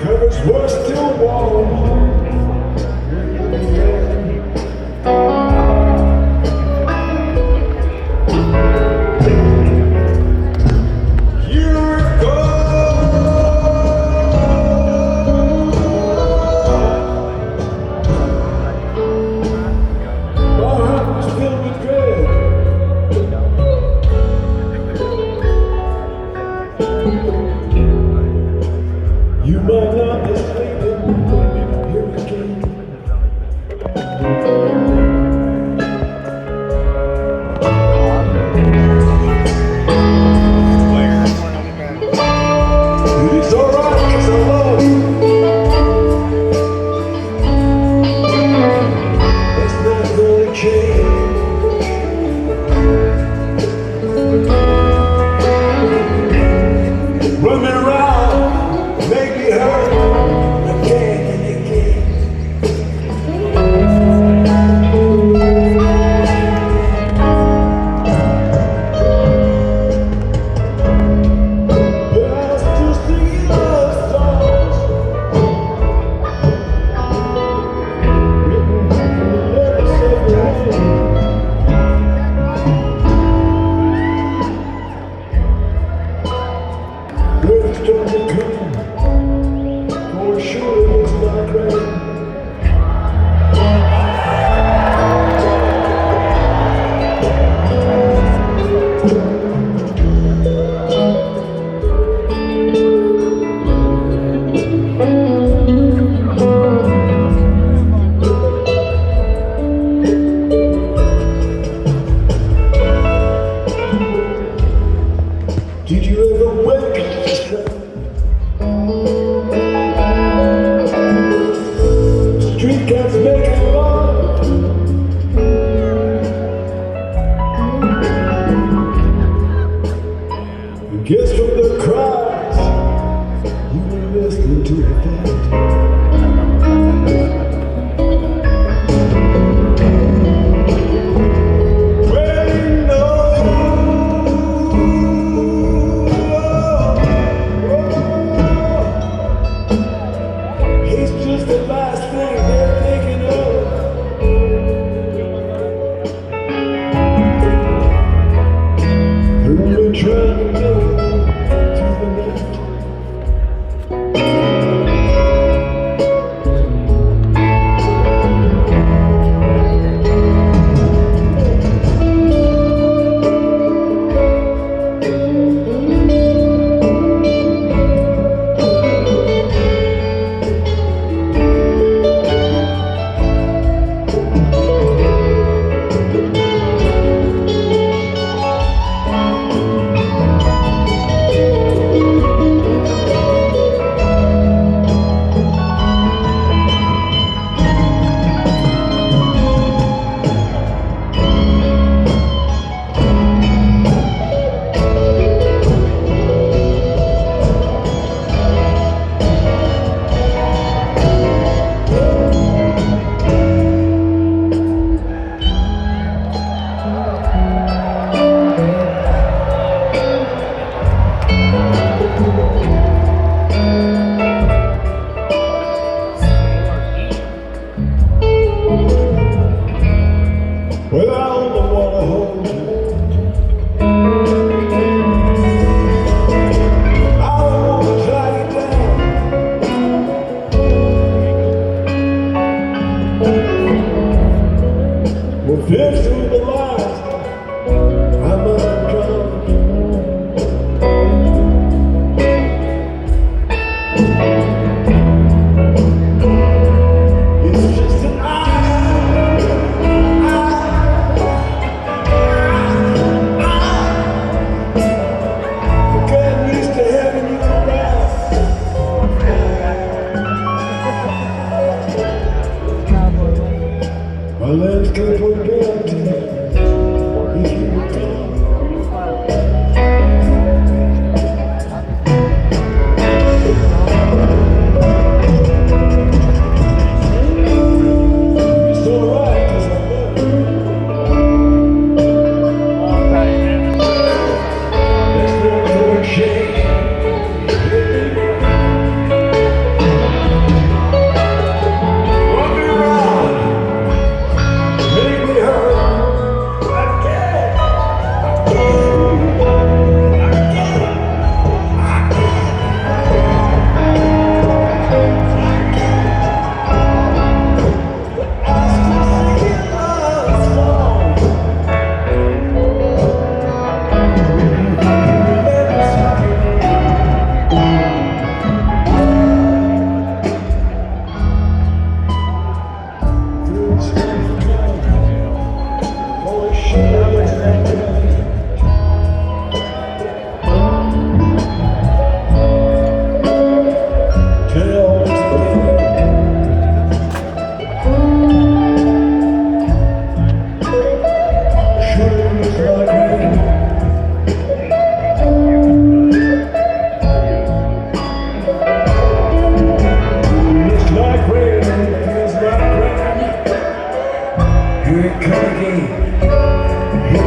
Covers were still warm. You might not be sleeping here again. It's alright, 'cause I love you. It's not gonna change. Run me around, make me hurt again and again. But I still sing love songs written in the letters of the rain. With storm to come, for sure it looks like rain. Did you ever wake up to street cats making love? I guess from the cries you were listening to the fight. He's just the last thing they're thinking of. Only trying to make it through the night. Here it come again.